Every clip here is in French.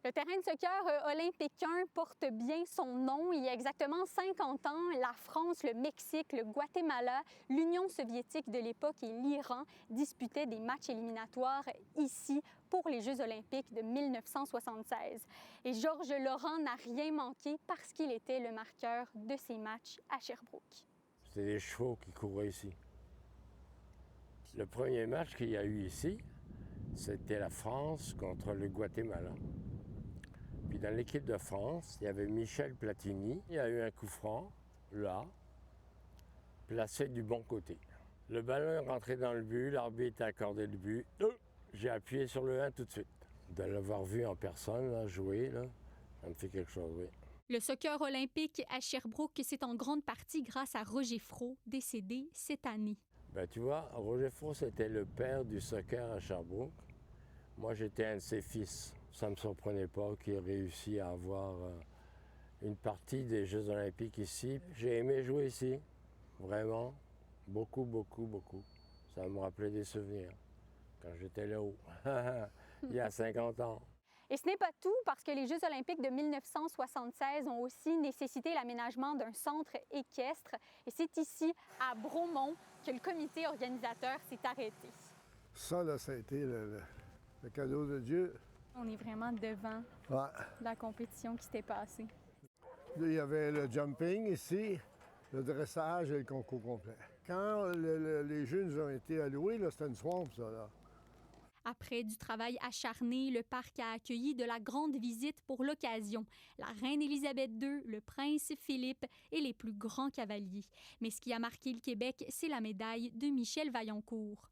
Le terrain de soccer olympique 1 porte bien son nom. Il y a exactement 50 ans, la France, le Mexique, le Guatemala, l'Union soviétique de l'époque et l'Iran disputaient des matchs éliminatoires ici pour les Jeux olympiques de 1976. Et Georges Laurent n'a rien manqué parce qu'il était le marqueur de ces matchs à Sherbrooke. C'était des chevaux qui couraient ici. Le premier match qu'il y a eu ici, c'était la France contre le Guatemala. Puis dans l'équipe de France, il y avait Michel Platini. Il y a eu un coup franc, là, placé du bon côté. Le ballon est rentré dans le but, l'arbitre a accordé le but. J'ai appuyé sur le 1 tout de suite. De l'avoir vu en personne, là, jouer, là, ça me fait quelque chose, oui. Le soccer olympique à Sherbrooke, c'est en grande partie grâce à Roger Fro, décédé cette année. Ben, tu vois, Roger Fro, c'était le père du soccer à Sherbrooke. Moi, j'étais un de ses fils. Ça ne me surprenait pas qu'il ait réussi à avoir une partie des Jeux olympiques ici. J'ai aimé jouer ici, vraiment, beaucoup, beaucoup, beaucoup. Ça me rappelait des souvenirs, quand j'étais là-haut, il y a 50 ans. Et ce n'est pas tout, parce que les Jeux olympiques de 1976 ont aussi nécessité l'aménagement d'un centre équestre. Et c'est ici, à Bromont, que le comité organisateur s'est arrêté. Ça, là, ça a été le cadeau de Dieu. On est vraiment devant la compétition qui s'était passée. Là, il y avait le jumping ici, le dressage et le concours complet. Quand les Jeux nous ont été alloués, là, c'était une swamp, ça, là. Après du travail acharné, le parc a accueilli de la grande visite pour l'occasion. La reine Élisabeth II, le prince Philippe et les plus grands cavaliers. Mais ce qui a marqué le Québec, c'est la médaille de Michel Vaillancourt.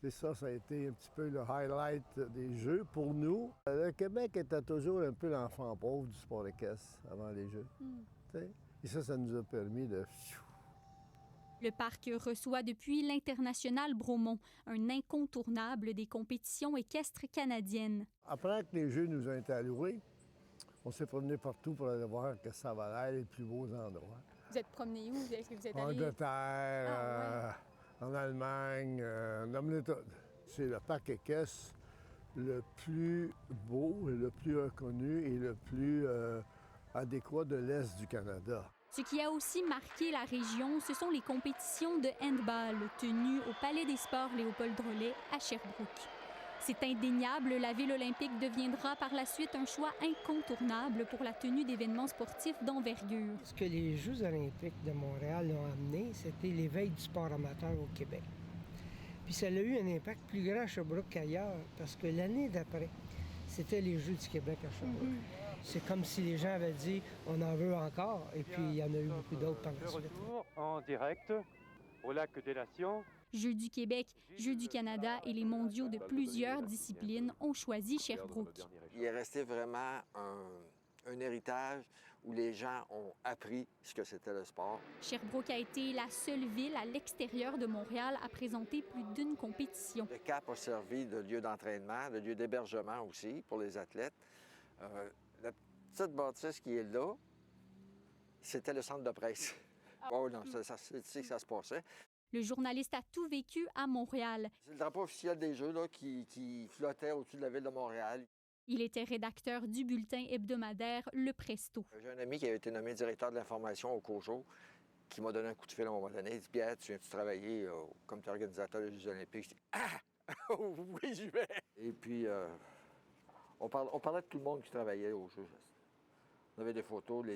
Et ça a été un petit peu le highlight des Jeux pour nous. Le Québec était toujours un peu l'enfant pauvre du sport équestre avant les Jeux. Et ça nous a permis de... Le parc reçoit depuis l'International Bromont, un incontournable des compétitions équestres canadiennes. Après que les Jeux nous ont été alloués, on s'est promené partout pour aller voir que ça valait les plus beaux endroits. Vous êtes promené où? Est-ce que vous êtes En allé? Angleterre, en Allemagne, en tout. C'est le parc équestre le plus beau, le plus reconnu et le plus adéquat de l'Est du Canada. Ce qui a aussi marqué la région, ce sont les compétitions de handball tenues au Palais des Sports Léopold-Drolet à Sherbrooke. C'est indéniable, la ville olympique deviendra par la suite un choix incontournable pour la tenue d'événements sportifs d'envergure. Ce que les Jeux olympiques de Montréal ont amené, c'était l'éveil du sport amateur au Québec. Puis ça a eu un impact plus grand à Sherbrooke qu'ailleurs, parce que l'année d'après, c'était les Jeux du Québec à Sherbrooke. C'est comme si les gens avaient dit « on en veut encore », et puis il y en a eu beaucoup d'autres par la suite. Retour en direct au Lac des Nations. Jeux du Québec, Jeux du Canada et les mondiaux de plusieurs disciplines ont choisi Sherbrooke. Il est resté vraiment un héritage où les gens ont appris ce que c'était le sport. Sherbrooke a été la seule ville à l'extérieur de Montréal à présenter plus d'une compétition. Le Cap a servi de lieu d'entraînement, de lieu d'hébergement aussi pour les athlètes. La petite bâtisse qui est là, c'était le centre de presse. Oh non, c'est ici que ça se passait. Le journaliste a tout vécu à Montréal. C'est le drapeau officiel des Jeux là, qui flottait au-dessus de la ville de Montréal. Il était rédacteur du bulletin hebdomadaire Le Presto. J'ai un ami qui a été nommé directeur de l'information au COJO qui m'a donné un coup de fil à un moment donné. Il dit « Pierre, tu viens-tu travailler comme organisateur des Jeux olympiques? » Je dis « Ah! Oui, j'y vais! » Et puis, on parlait de tout le monde qui travaillait aux Jeux. On avait des photos de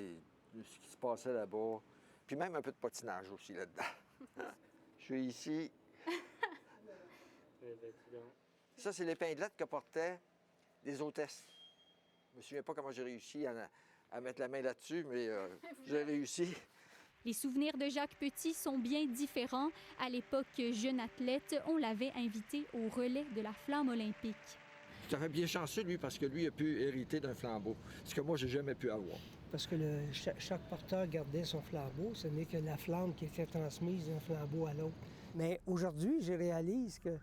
ce qui se passait là-bas. Puis même un peu de patinage aussi là-dedans. Je suis ici. Ça, c'est l'épinglette que portaient les hôtesses. Je ne me souviens pas comment j'ai réussi à mettre la main là-dessus, mais j'ai réussi. Les souvenirs de Jacques Petit sont bien différents. À l'époque jeune athlète, on l'avait invité au relais de la flamme olympique. Je serais bien chanceux, lui, parce que lui a pu hériter d'un flambeau, ce que moi, j'ai jamais pu avoir. Parce que chaque porteur gardait son flambeau, ce n'est que la flamme qui était transmise d'un flambeau à l'autre. Mais aujourd'hui, je réalise que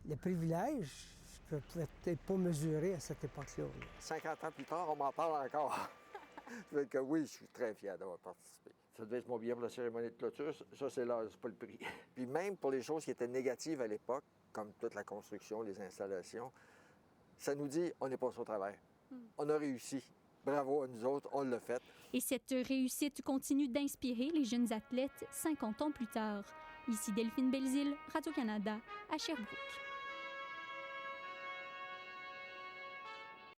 le privilège, je ne pouvais peut-être pas mesurer à cette époque-là. 50 ans plus tard, on m'en parle encore. Ça veut dire que oui, je suis très fier d'avoir participé. Ça devait être mon billet pour la cérémonie de clôture. Ça, c'est là, c'est pas le prix. Puis même pour les choses qui étaient négatives à l'époque, comme toute la construction, les installations, ça nous dit on n'est pas au travers. On a réussi. Bravo à nous autres, on l'a fait. Et cette réussite continue d'inspirer les jeunes athlètes 50 ans plus tard. Ici Delphine Belzile, Radio-Canada, à Sherbrooke.